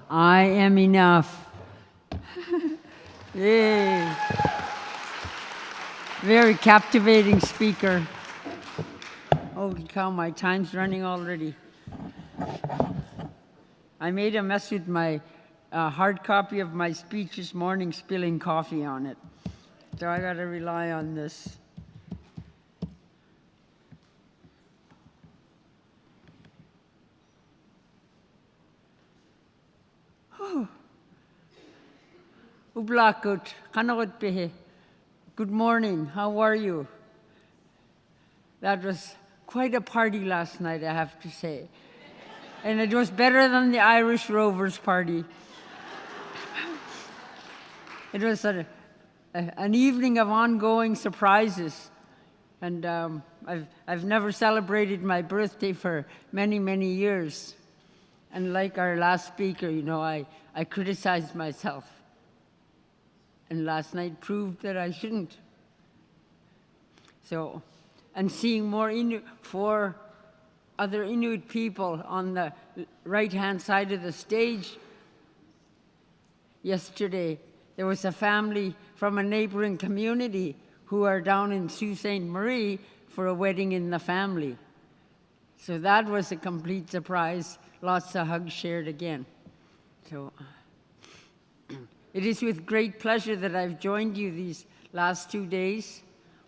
I am enough. Yay. Very captivating speaker. Holy cow, my time's running already. I made a mess with my hard copy of my speech this morning, spilling coffee on it. So I gotta rely on this. Ublakut, kanawat pehe. Good morning, how are you? That was quite a party last night, I have to say. And it was better than the Irish Rovers party. It was an evening of ongoing surprises. And I've never celebrated my birthday for many, many years. And like our last speaker, you know, I criticized myself. And last night proved that I shouldn't. So, and seeing four other Inuit people on the right-hand side of the stage. Yesterday, there was a family from a neighboring community who are down in Sault Ste. Marie for a wedding in the family. So that was a complete surprise. Lots of hugs shared again. So it is with great pleasure that I've joined you these last 2 days.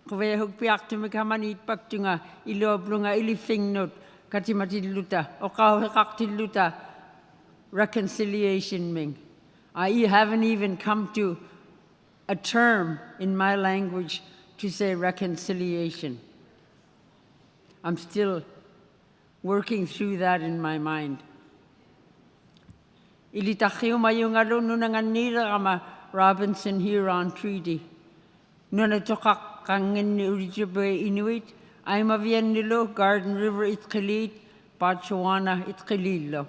Inuuplunga, Iliharviga, reconciliation ming. I haven't even come to a term in my language to say reconciliation. I'm still working through that in my mind. Robinson Huron Treaty. Nunavut Inuit. I'm a Vienilo, Garden River Itqilit, Botswana Itqililo.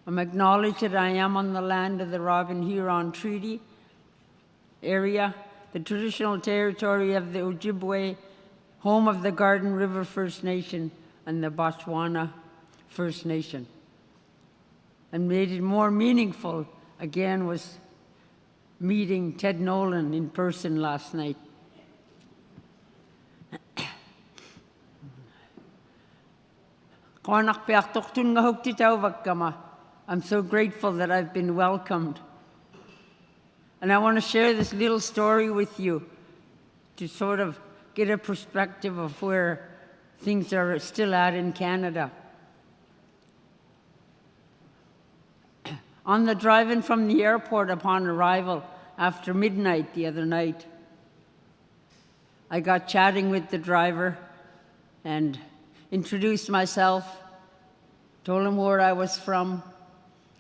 I'm acknowledged that I am on the land of the Robin Huron Treaty area, the traditional territory of the Ojibwe, home of the Garden River First Nation and the Botswana First Nation. And made it more meaningful, again, was meeting Ted Nolan in person last night. I'm so grateful that I've been welcomed. And I want to share this little story with you to sort of get a perspective of where things are still at in Canada. On the drive-in from the airport upon arrival after midnight the other night, I got chatting with the driver and introduced myself, told him where I was from.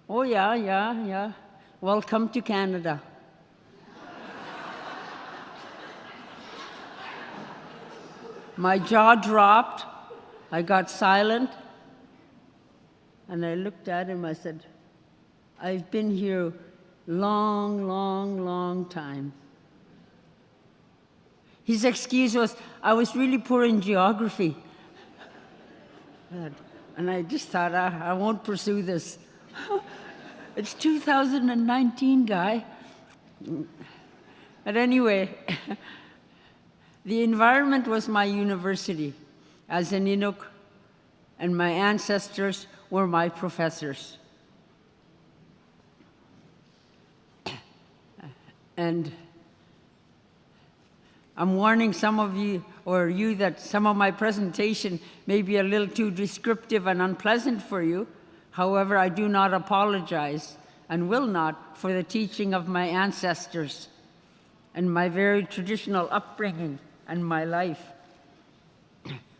Oh yeah. Welcome to Canada. My jaw dropped. I got silent. And I looked at him, I said, I've been here long time. His excuse was, I was really poor in geography. And I just thought, I won't pursue this. It's 2019, guy. But anyway, the environment was my university as an Inuk, and my ancestors were my professors. And I'm warning some of you, or you, that some of my presentation may be a little too descriptive and unpleasant for you. However, I do not apologize and will not for the teaching of my ancestors and my very traditional upbringing and my life.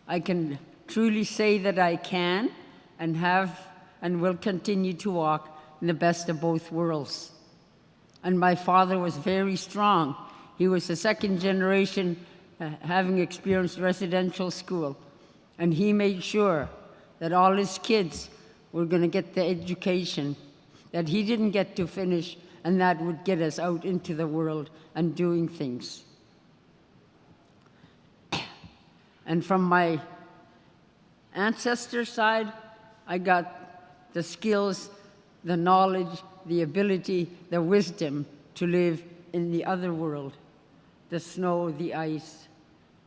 I can truly say that I can and have and will continue to walk in the best of both worlds. And my father was very strong. He was the second generation having experienced residential school. And he made sure that all his kids were going to get the education that he didn't get to finish, and that would get us out into the world and doing things. And from my ancestor side, I got the skills the knowledge, the ability, the wisdom to live in the other world, the snow, the ice,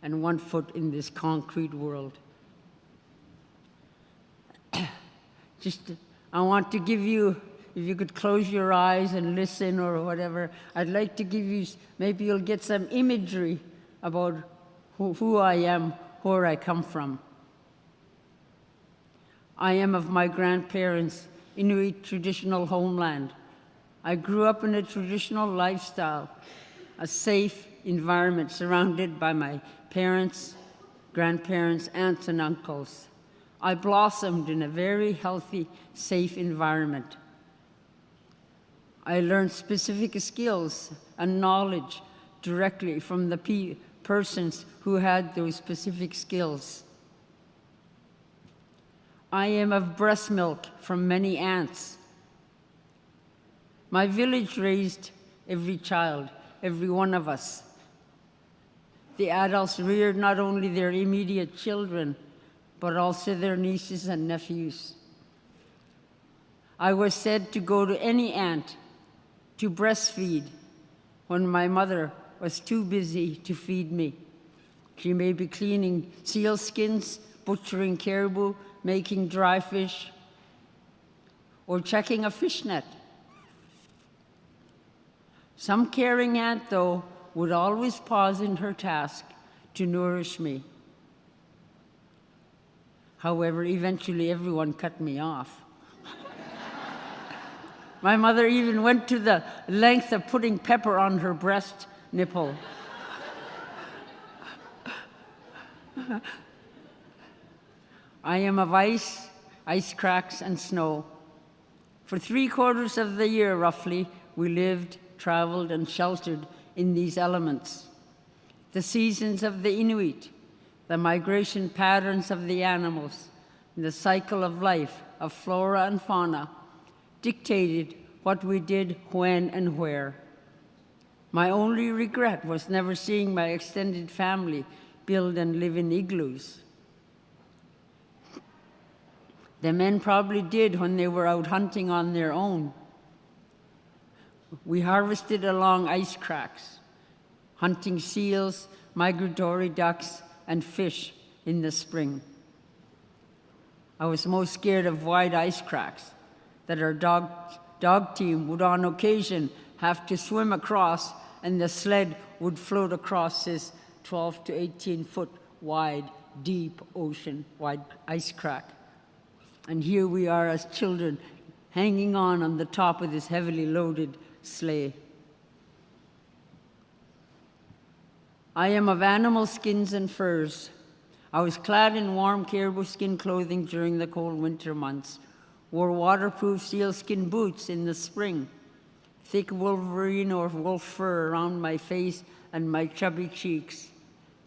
and 1 foot in this concrete world. I want to give you, if you could close your eyes and listen or whatever, I'd like to give you, maybe you'll get some imagery about who I am, where I come from. I am of my grandparents' Inuit traditional homeland. I grew up in a traditional lifestyle, a safe environment surrounded by my parents, grandparents, aunts, and uncles. I blossomed in a very healthy, safe environment. I learned specific skills and knowledge directly from the persons who had those specific skills. I am of breast milk from many aunts. My village raised every child, every one of us. The adults reared not only their immediate children, but also their nieces and nephews. I was said to go to any aunt to breastfeed when my mother was too busy to feed me. She may be cleaning seal skins, butchering caribou, making dry fish, or checking a fish net. Some caring aunt, though, would always pause in her task to nourish me. However, eventually everyone cut me off. My mother even went to the length of putting pepper on her breast nipple. I am of ice cracks, and snow. For 3/4 of the year, roughly, we lived, traveled, and sheltered in these elements. The seasons of the Inuit, the migration patterns of the animals, and the cycle of life of flora and fauna dictated what we did, when, and where. My only regret was never seeing my extended family build and live in igloos. The men probably did when they were out hunting on their own. We harvested along ice cracks, hunting seals, migratory ducks, and fish in the spring. I was most scared of wide ice cracks that our dog team would on occasion have to swim across, and the sled would float across this 12 to 18 foot wide, deep ocean-wide ice crack. And here we are as children hanging on the top of this heavily loaded sleigh. I am of animal skins and furs. I was clad in warm caribou skin clothing during the cold winter months, wore waterproof sealskin boots in the spring, thick wolverine or wolf fur around my face and my chubby cheeks.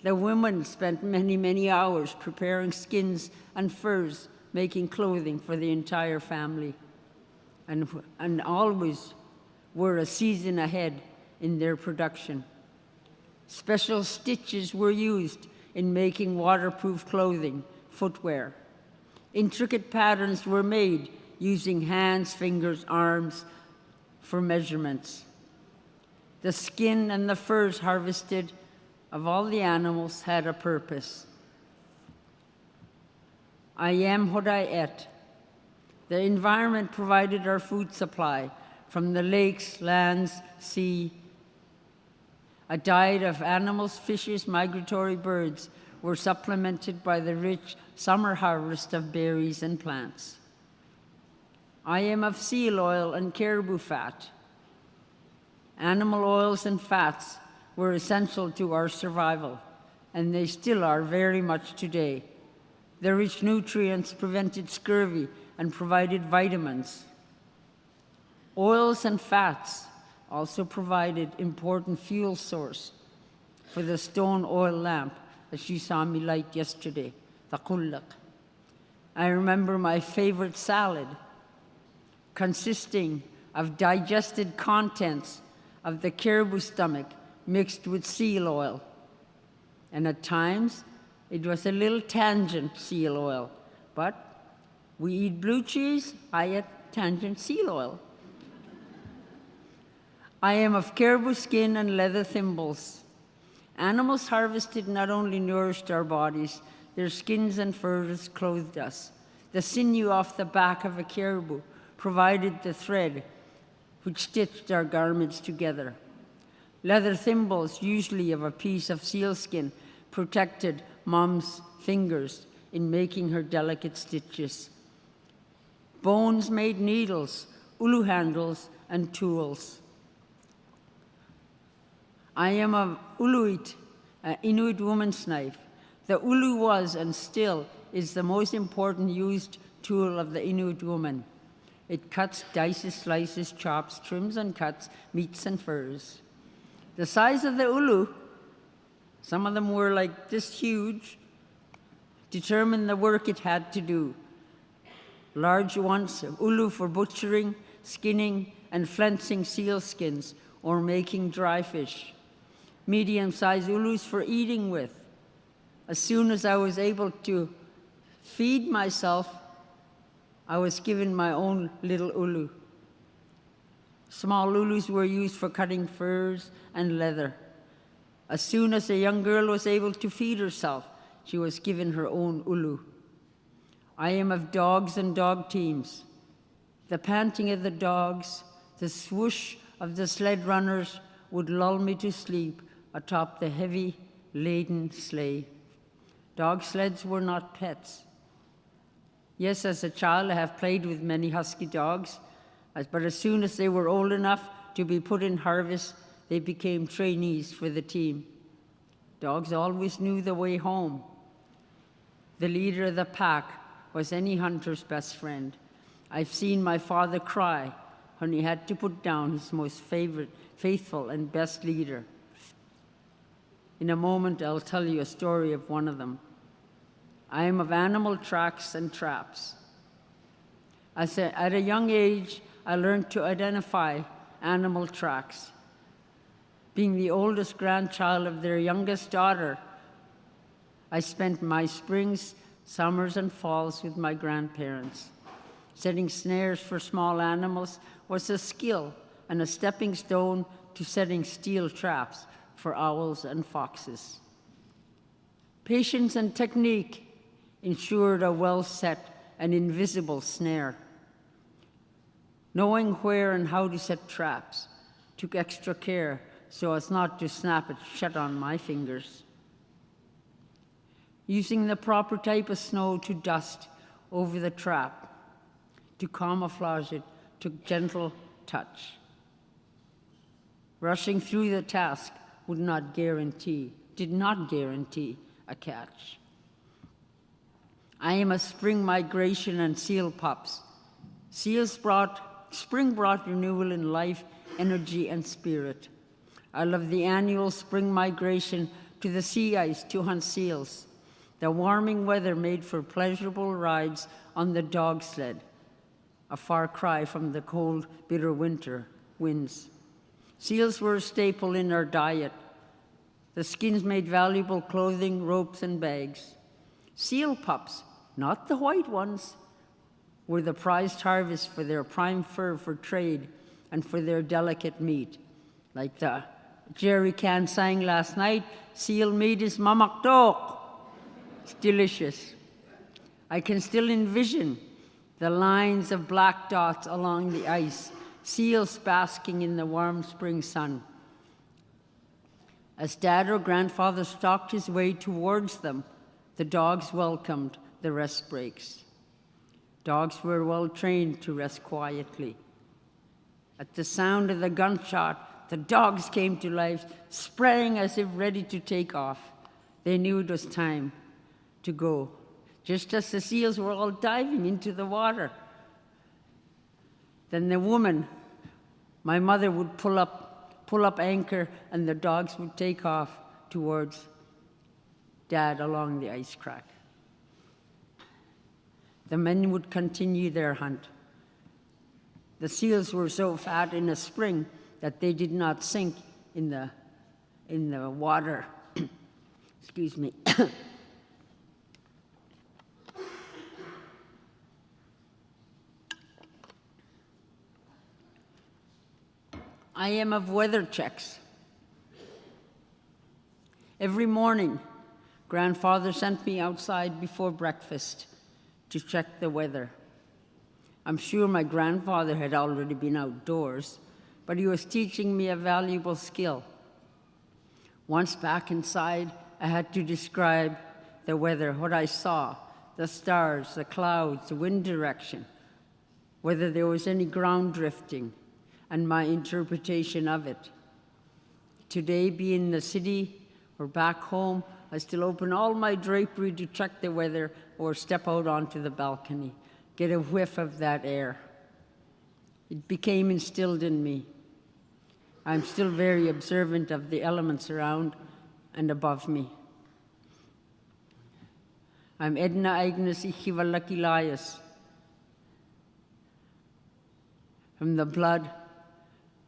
The women spent many, many hours preparing skins and furs, making clothing for the entire family, and always were a season ahead in their production. Special stitches were used in making waterproof clothing, footwear. Intricate patterns were made using hands, fingers, arms for measurements. The skin and the furs harvested of all the animals had a purpose. I am what I ate. The environment provided our food supply from the lakes, lands, sea. A diet of animals, fishes, migratory birds were supplemented by the rich summer harvest of berries and plants. I am of seal oil and caribou fat. Animal oils and fats were essential to our survival, and they still are very much today. Their rich nutrients prevented scurvy and provided vitamins. Oils and fats also provided important fuel source for the stone oil lamp that you saw me light yesterday, the qullaq. I remember my favorite salad, consisting of digested contents of the caribou stomach mixed with seal oil. And at times, it was a little tangent seal oil, but we eat blue cheese, I ate tangent seal oil. I am of caribou skin and leather thimbles. Animals harvested not only nourished our bodies, their skins and furs clothed us. The sinew off the back of a caribou provided the thread which stitched our garments together. Leather thimbles, usually of a piece of sealskin, protected Mom's fingers in making her delicate stitches. Bones made needles, ulu handles, and tools. I am of uluit, an Inuit woman's knife. The ulu was and still is the most important used tool of the Inuit woman. It cuts, dices, slices, chops, trims and cuts, meats and furs. The size of the ulu, some of them were like this huge, determined the work it had to do. Large ones, ulu for butchering, skinning, and flensing seal skins or making dry fish. Medium-sized ulus for eating with. As soon as I was able to feed myself, I was given my own little ulu. Small ulus were used for cutting furs and leather. As soon as a young girl was able to feed herself, she was given her own ulu. I am of dogs and dog teams. The panting of the dogs, the swoosh of the sled runners would lull me to sleep atop the heavy, laden sleigh. Dog sleds were not pets. Yes, as a child, I have played with many husky dogs, but as soon as they were old enough to be put in harvest, they became trainees for the team. Dogs always knew the way home. The leader of the pack was any hunter's best friend. I've seen my father cry when he had to put down his most faithful and best leader. In a moment, I'll tell you a story of one of them. I am of animal tracks and traps. At a young age, I learned to identify animal tracks. Being the oldest grandchild of their youngest daughter, I spent my springs, summers, and falls with my grandparents. Setting snares for small animals was a skill and a stepping stone to setting steel traps for owls and foxes. Patience and technique ensured a well-set and invisible snare. Knowing where and how to set traps took extra care so as not to snap it shut on my fingers. Using the proper type of snow to dust over the trap to camouflage it took gentle touch. Rushing through the task did not guarantee a catch. I am a spring migration and seal pups. Spring brought renewal in life, energy, and spirit. I love the annual spring migration to the sea ice to hunt seals. The warming weather made for pleasurable rides on the dog sled, a far cry from the cold, bitter winter winds. Seals were a staple in our diet. The skins made valuable clothing, ropes, and bags. Seal pups, not the white ones, were the prized harvest for their prime fur for trade and for their delicate meat. Like the Jerry Can sang last night, seal meat is mamaktok. It's delicious. I can still envision the lines of black dots along the ice, seals basking in the warm spring sun. As Dad or Grandfather stalked his way towards them, the dogs welcomed the rest breaks. Dogs were well trained to rest quietly. At the sound of the gunshot, the dogs came to life, sprang as if ready to take off. They knew it was time to go, just as the seals were all diving into the water. Then the woman, my mother, would pull up anchor, and the dogs would take off towards Dad along the ice crack. The men would continue their hunt. The seals were so fat in the spring that they did not sink in the water. Excuse me. I am of weather checks. Every morning, Grandfather sent me outside before breakfast to check the weather. I'm sure my grandfather had already been outdoors, but he was teaching me a valuable skill. Once back inside, I had to describe the weather, what I saw, the stars, the clouds, the wind direction, whether there was any ground drifting, and my interpretation of it. Today, being in the city or back home, I still open all my drapery to check the weather or step out onto the balcony, get a whiff of that air. It became instilled in me. I'm still very observant of the elements around and above me. I'm Edna Elias, from the blood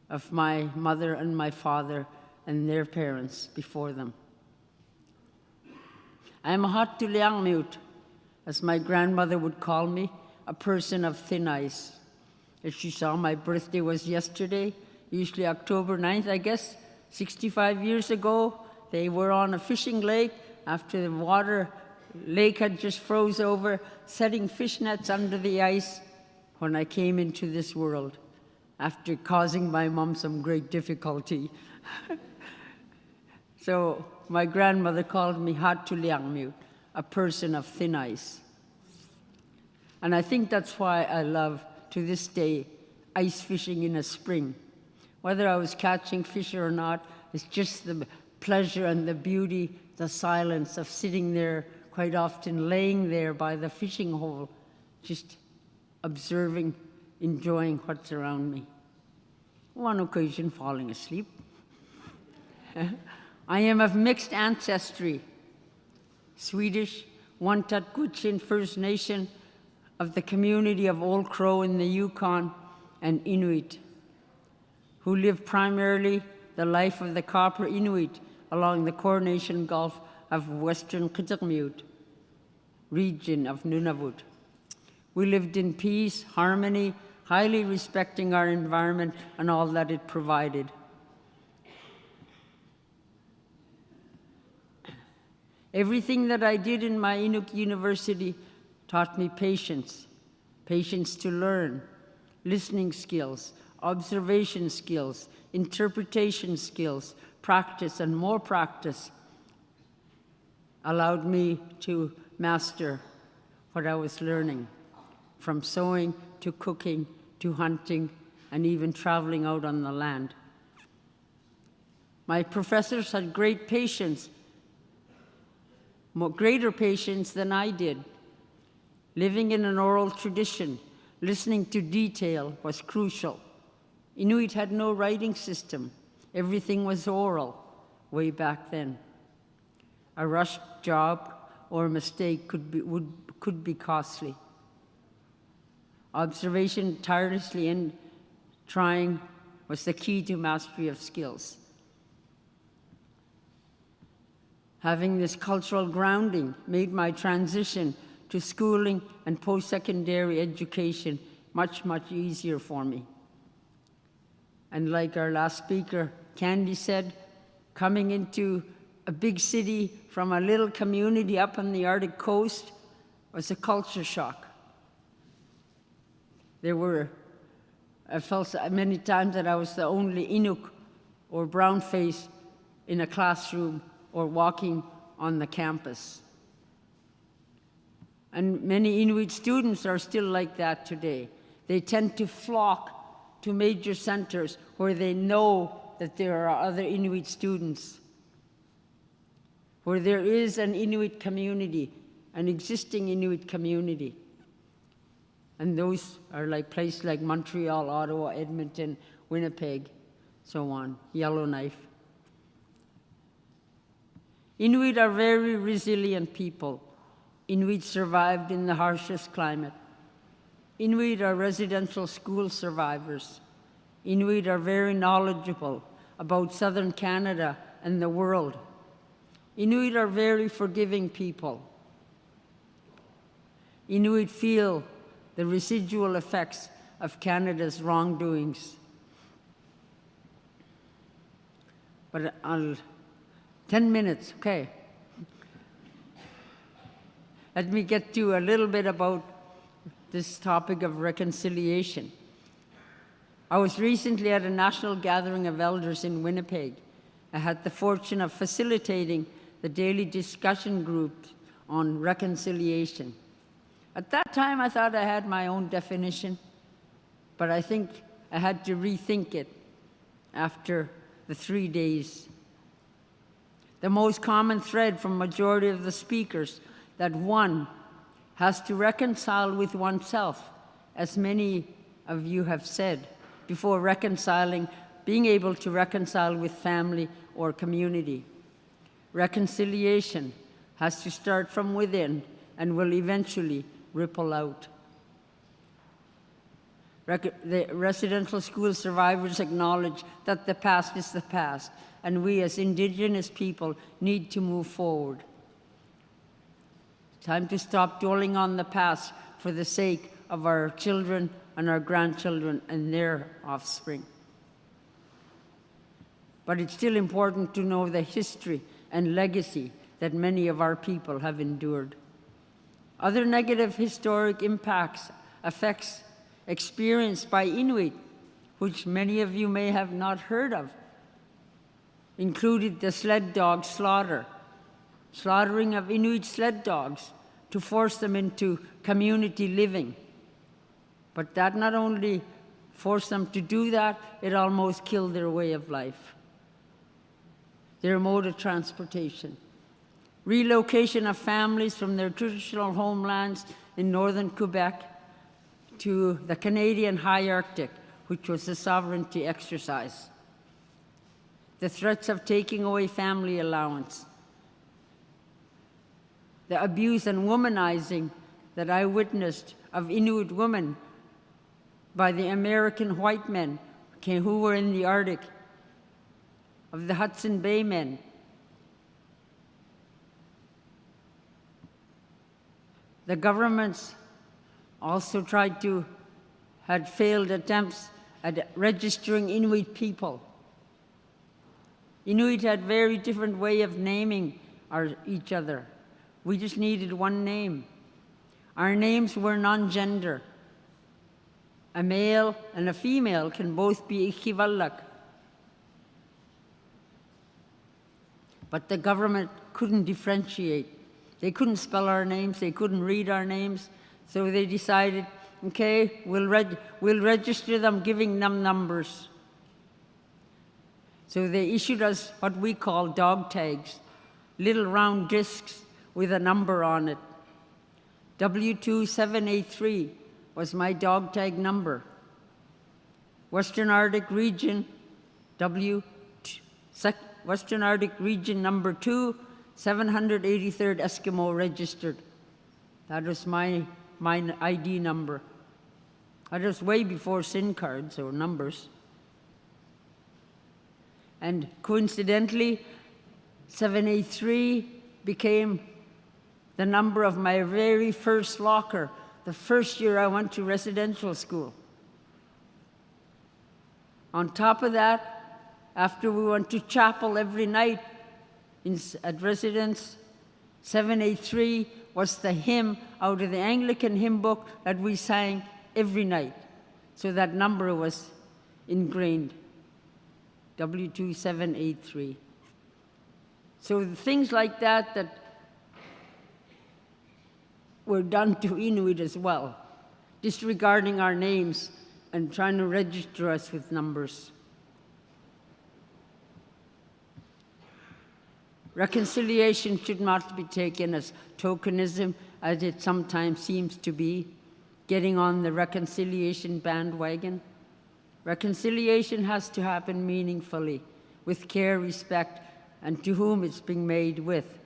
of my mother and my father and their parents before them. I am a Haattuliarmiut, as my grandmother would call me, a person of thin ice. As she saw, my birthday was yesterday, usually October 9th, I guess. 65 years ago, they were on a fishing lake after the lake had just froze over, setting fish nets under the ice when I came into this world, after causing my mom some great difficulty. So my grandmother called me Haattuliarmiut, a person of thin ice. And I think that's why I love, to this day, ice fishing in a spring. Whether I was catching fish or not, it's just the pleasure and the beauty, the silence of sitting there, quite often laying there by the fishing hole, just observing, enjoying what's around me. One occasion, falling asleep. I am of mixed ancestry, Swedish, Untitled First Nation of the community of Old Crow in the Yukon, and Inuit, who live primarily the life of the Copper Inuit along the Coronation Gulf of western Kitikmeot region of Nunavut. We lived in peace, harmony, highly respecting our environment and all that it provided. Everything that I did in my Inuk University taught me patience, patience to learn, listening skills, observation skills, interpretation skills, practice and more practice allowed me to master what I was learning, from sewing to cooking to hunting and even traveling out on the land. My professors had great patience, greater patience than I did. Living in an oral tradition, listening to detail was crucial. Inuit had no writing system. Everything was oral way back then. A rushed job or a mistake could be costly. Observation, tirelessly and trying was the key to mastery of skills. Having this cultural grounding made my transition to schooling and post-secondary education much, much easier for me. And like our last speaker, Candy said, coming into a big city from a little community up on the Arctic coast was a culture shock. I felt many times that I was the only Inuk or brown face in a classroom or walking on the campus. And many Inuit students are still like that today. They tend to flock to major centers where they know that there are other Inuit students, where there is an Inuit community, an existing Inuit community. And those are like places like Montreal, Ottawa, Edmonton, Winnipeg, so on, Yellowknife. Inuit are very resilient people. Inuit survived in the harshest climate. Inuit are residential school survivors. Inuit are very knowledgeable about southern Canada and the world. Inuit are very forgiving people. Inuit feel the residual effects of Canada's wrongdoings. but 10 minutes, okay. Let me get to a little bit about this topic of reconciliation. I was recently at a national gathering of elders in Winnipeg. I had the fortune of facilitating the daily discussion group on reconciliation. At that time, I thought I had my own definition, but I think I had to rethink it after the 3 days. The most common thread from majority of the speakers that one has to reconcile with oneself, as many of you have said, before being able to reconcile with family or community. Reconciliation has to start from within and will eventually ripple out. The residential school survivors acknowledge that the past is the past, and we as Indigenous people need to move forward. Time to stop dwelling on the past for the sake of our children and our grandchildren and their offspring. But it's still important to know the history and legacy that many of our people have endured. Other negative historic effects experienced by Inuit, which many of you may have not heard of, included the sled dog slaughtering of Inuit sled dogs to force them into community living. But that not only forced them to do that, it almost killed their way of life, their mode of transportation. Relocation of families from their traditional homelands in northern Quebec to the Canadian High Arctic, which was a sovereignty exercise. The threats of taking away family allowance. The abuse and womanizing that I witnessed of Inuit women by the American white men who were in the Arctic, of the Hudson Bay men. The governments also had failed attempts at registering Inuit people. Inuit had very different way of naming each other. We just needed one name. Our names were non-gender. A male and a female can both be Ikivalak. But the government couldn't differentiate. They couldn't spell our names, they couldn't read our names, so they decided, okay, we'll register them, giving them numbers. So they issued us what we call dog tags, little round discs with a number on it. W2783 was my dog tag number. Western Arctic region, Western Arctic region number 2, 783rd Eskimo registered. That was my ID number. That was way before SIN cards or numbers. And coincidentally, 783 became the number of my very first locker, the first year I went to residential school. On top of that, after we went to chapel every night at residence, 783 was the hymn out of the Anglican hymn book that we sang every night. So that number was ingrained, W2783. So things like that were done to Inuit as well, disregarding our names and trying to register us with numbers. Reconciliation should not be taken as tokenism, as it sometimes seems to be, getting on the reconciliation bandwagon. Reconciliation has to happen meaningfully, with care, respect, and to whom it's being made with.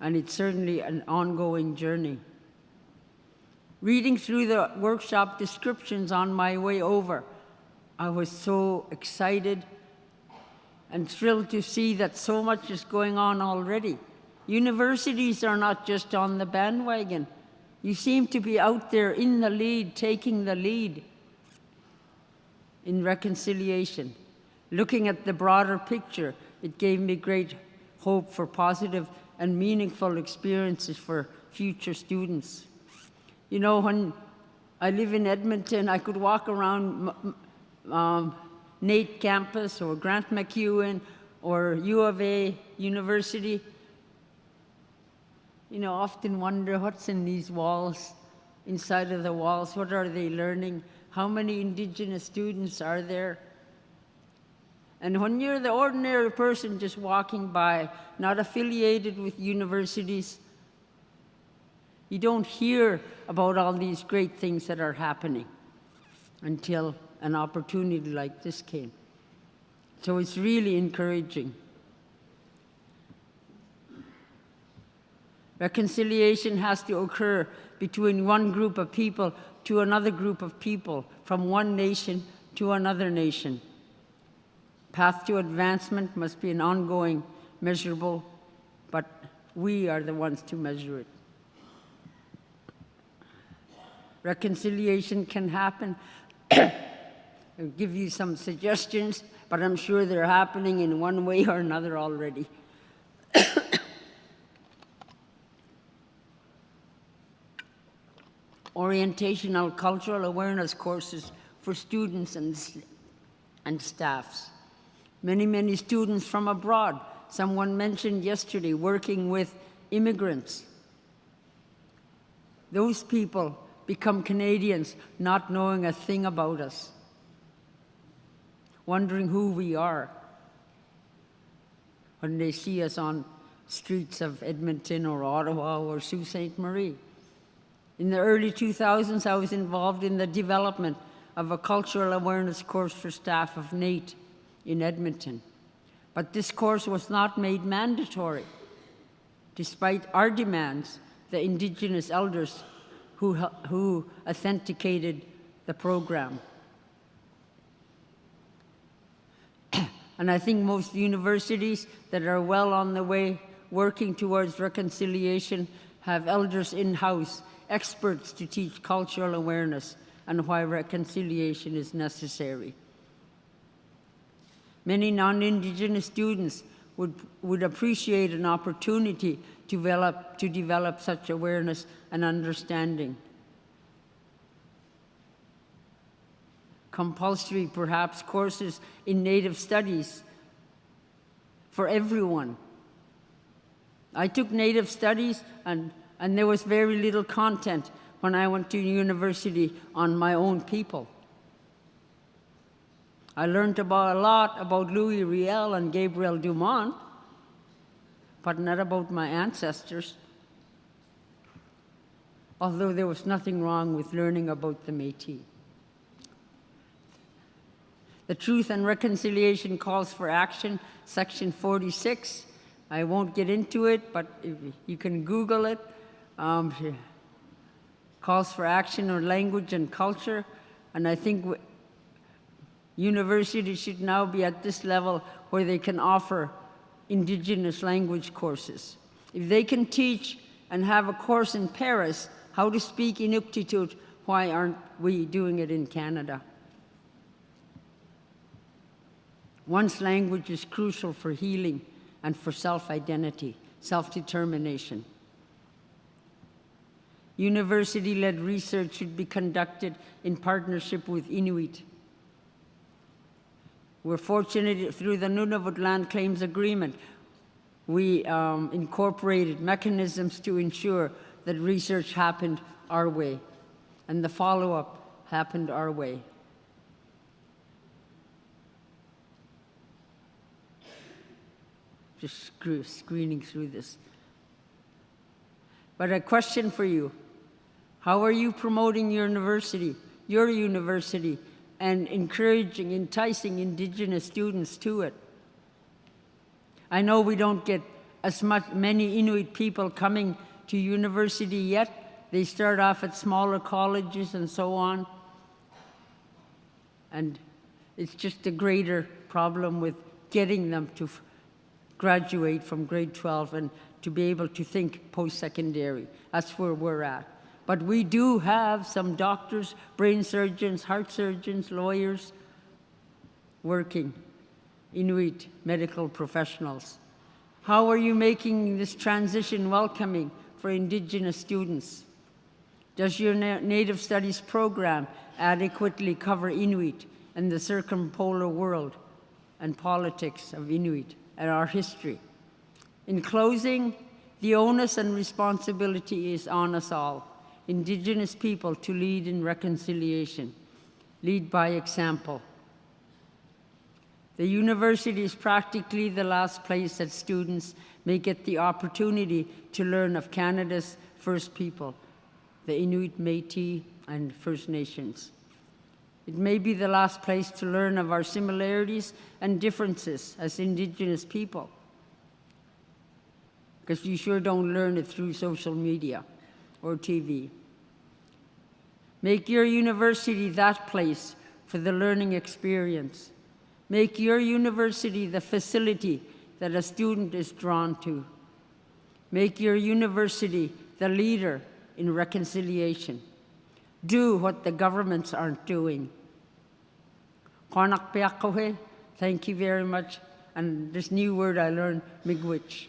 And it's certainly an ongoing journey. Reading through the workshop descriptions on my way over, I was so excited and thrilled to see that so much is going on already. Universities are not just on the bandwagon. You seem to be out there in the lead, taking the lead in reconciliation. Looking at the broader picture, it gave me great hope for positive and meaningful experiences for future students. You know, when I live in Edmonton, I could walk around NAIT campus or Grant MacEwan or U of A University. You know, often wonder what's in these walls, inside of the walls, what are they learning? How many Indigenous students are there? And when you're the ordinary person just walking by, not affiliated with universities, you don't hear about all these great things that are happening until an opportunity like this came. So it's really encouraging. Reconciliation has to occur between one group of people to another group of people, from one nation to another nation. Path to advancement must be an ongoing, measurable, but we are the ones to measure it. Reconciliation can happen. I'll give you some suggestions, but I'm sure they're happening in one way or another already. Orientational cultural awareness courses for students and staffs. Many students from abroad. Someone mentioned yesterday working with immigrants. Those people become Canadians not knowing a thing about us, wondering who we are when they see us on streets of Edmonton or Ottawa or Sault Ste. Marie. In the early 2000s, I was involved in the development of a cultural awareness course for staff of NAIT in Edmonton. But this course was not made mandatory. Despite our demands, the Indigenous elders who authenticated the program. And I think most universities that are well on the way working towards reconciliation have elders in-house, experts to teach cultural awareness and why reconciliation is necessary. Many non-Indigenous students would appreciate an opportunity to develop such awareness and understanding. Compulsory, perhaps, courses in Native studies for everyone. I took Native studies and there was very little content when I went to university on my own people. I learned a lot about Louis Riel and Gabriel Dumont, but not about my ancestors, although there was nothing wrong with learning about the Métis. The Truth and Reconciliation Calls for Action, Section 46. I won't get into it, but if you can Google it. Calls for action on language and culture, and I think universities should now be at this level where they can offer Indigenous language courses. If they can teach and have a course in Paris, how to speak Inuktitut, why aren't we doing it in Canada? One's language is crucial for healing and for self-identity, self-determination. University-led research should be conducted in partnership with Inuit. We're fortunate through the Nunavut Land Claims Agreement, we incorporated mechanisms to ensure that research happened our way and the follow-up happened our way. Just screening through this. But a question for you. How are you promoting your university, and encouraging, enticing Indigenous students to it? I know we don't get many Inuit people coming to university yet. They start off at smaller colleges and so on. And it's just a greater problem with getting them to graduate from grade 12 and to be able to think post-secondary. That's where we're at. But we do have some doctors, brain surgeons, heart surgeons, lawyers working. Inuit medical professionals? How are you making this transition welcoming for Indigenous students? Does your Native Studies program adequately cover Inuit and the circumpolar world and politics of Inuit and our history? In closing, the onus and responsibility is on us all, Indigenous people, to lead in reconciliation, lead by example. The university is practically the last place that students may get the opportunity to learn of Canada's First People, the Inuit, Métis, and First Nations. It may be the last place to learn of our similarities and differences as Indigenous people, because you sure don't learn it through social media or TV. Make your university that place for the learning experience. Make your university the facility that a student is drawn to. Make your university the leader in reconciliation. Do what the governments aren't doing. Thank you very much. And this new word I learned, miigwech.